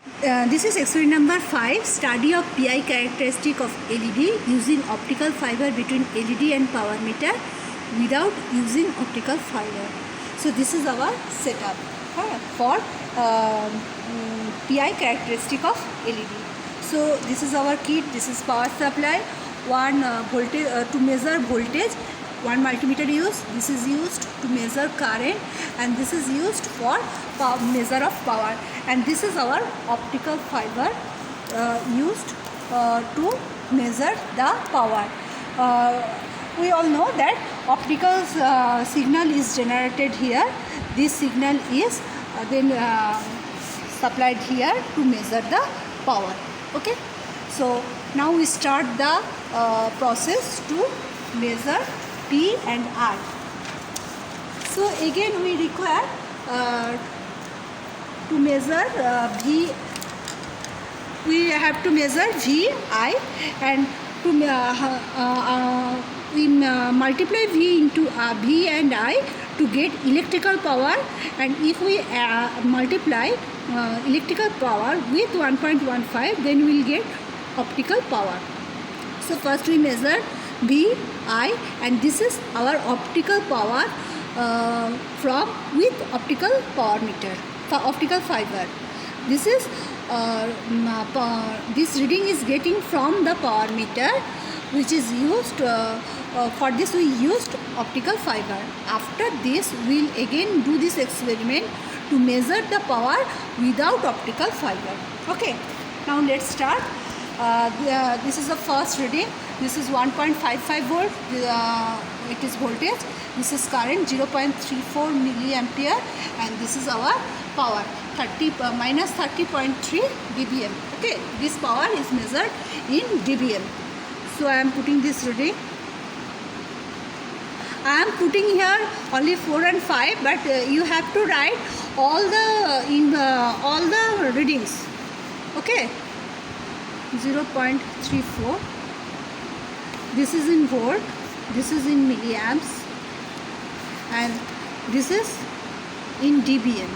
This is experiment number 5, study of PI characteristic of LED using optical fiber between LED and power meter without using optical fiber. So this is our setup for PI characteristic of LED. So this is our kit. This is power supply, one voltage to measure voltage, one multimeter used. This is used to measure current, and this is used for measure of power. And this is our optical fiber used to measure the power. We all know that optical signal is generated here. This signal is then supplied here to measure the power. Okay, so now we start the process to measure P and I. So again we require to measure V. We have to measure VI, and to we multiply V into V and I to get electrical power. And if we multiply electrical power with 1.15, then we will get optical power. So first we measure VI, and this is our optical power from with optical power meter, optical fiber. This is this reading is getting from the power meter, which is used for this we used optical fiber. After this we will again do this experiment to measure the power without optical fiber. Okay, now let's start. This is the first reading. This is 1.55 volt. It is voltage. This is current 0.34 milliampere, and this is our power minus 30.3 dBm. Okay, this power is measured in dBm. So I am putting this reading. I am putting here only 4 and 5, but you have to write all the readings. Okay, 0.34. This is in volt, this is in milliamps, and this is in dBm.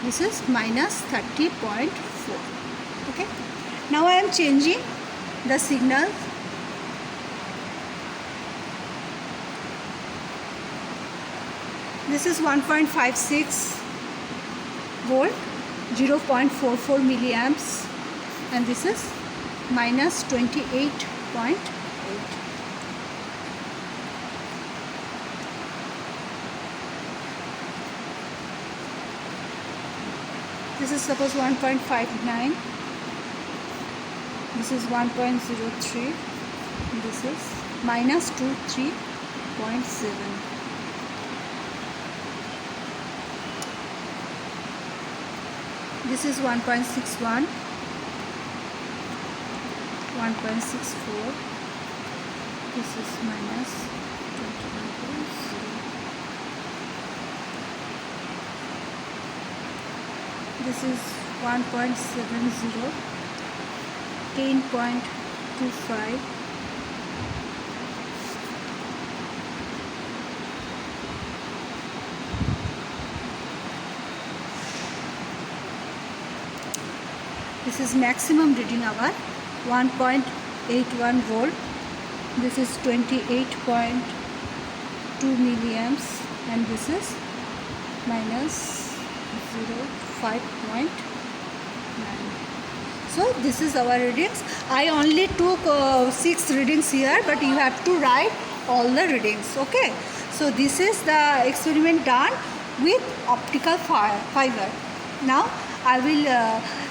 This is minus 30.4. Okay, now I am changing the signal. This is 1.56 volt, 0.44 milliamps, and this is minus 28.8. This is suppose 1.59. This is 1.03. This is minus 23.7. This is 1.61, 1.64. This is minus 21.0. This is 1.70, 10.25. This is maximum reading hour, 1.81 volt. This is 28.2 milliamps, and this is minus 5.9. So this is our readings. I only took 6 readings here, but you have to write all the readings. Okay, so this is the experiment done with optical fiber. Now I will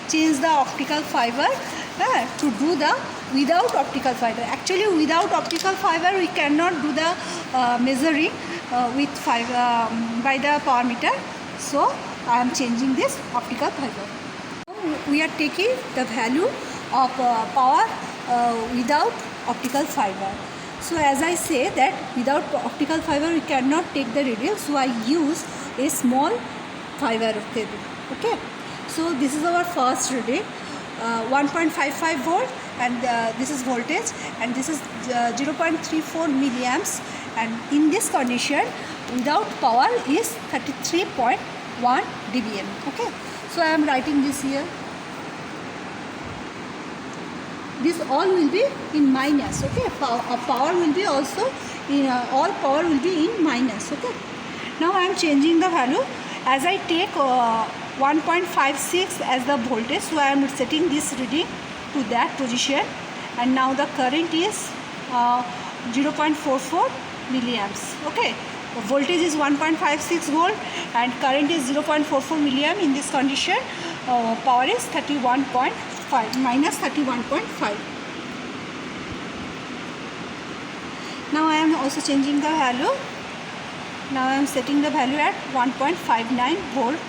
change the optical fiber to do the without optical fiber. Actually, without optical fiber we cannot do the measuring with fiber by the power meter. So I am changing this optical fiber. We are taking the value of power without optical fiber. So as I say that without optical fiber we cannot take the reading, so I use a small fiber cable. Okay, so this is our first reading, 1.55 volt, and this is voltage, and this is 0.34 milliamps, and in this condition without power is 33.9. 1 dBm. Okay, so I am writing this here. This all will be in minus. Okay, power will be also in all power will be in minus. Okay, now I am changing the value as I take 1.56 as the voltage, so I am setting this reading to that position, and now the current is 0.44 milliamps. Okay, voltage is 1.56 volt and current is 0.44 milliamp. In this condition, power is 31.5 minus 31.5. Now I am also changing the value. Now I am setting the value at 1.59 volt.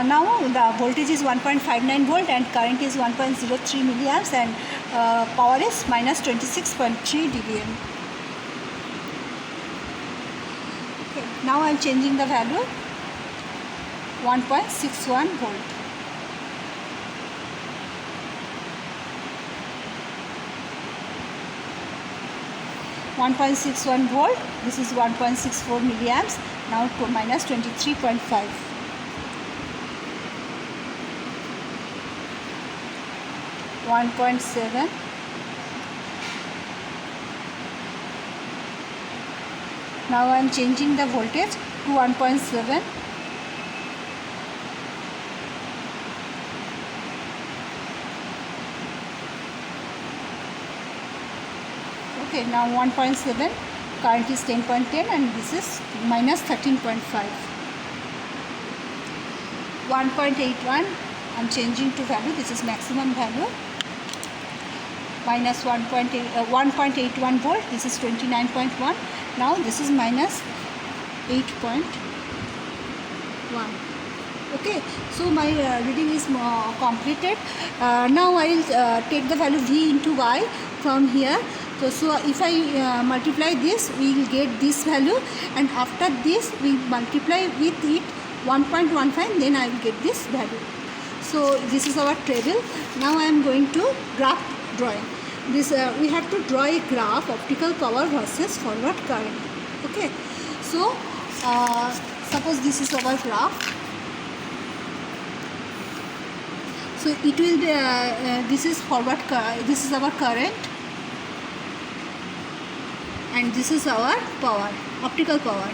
Now the voltage is 1.59 volt and current is 1.03 milliamps, and power is minus 26.3 dBm. Okay. Now I am changing the value 1.61 volt. (1.61 volt). This is 1.64 milliamps. Now to minus 23.5. 1.7. Now I am changing the voltage to 1.7. Okay, now 1.7, current is 10.10 and this is minus 13.5. 1.81, I am changing to value, this is maximum value. Minus 1.81 volt, this is 29.1. Now this is minus 8.1. Okay, so my reading is completed. Now I will take the value V into Y from here. So if I multiply this, we will get this value, and after this we multiply with it 1.15, then I will get this value. So this is our table. Now I am going to graph drawing. This we have to draw a graph, optical power versus forward current. Okay, so suppose this is our graph. So it will be this is forward, this is our current, and this is our power, optical power.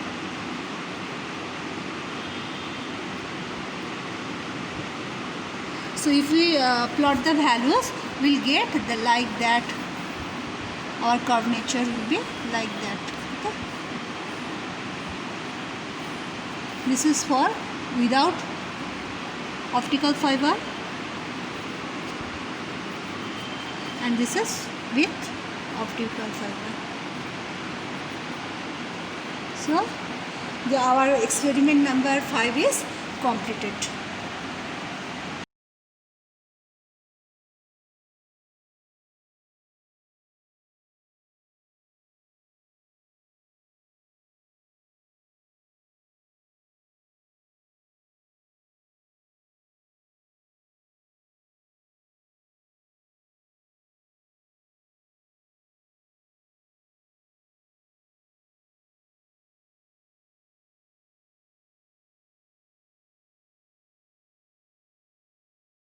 So if we plot the values, we'll get the like that. Our curvature will be like that. Okay? This is for without optical fiber, and this is with optical fiber. So our experiment number 5 is completed.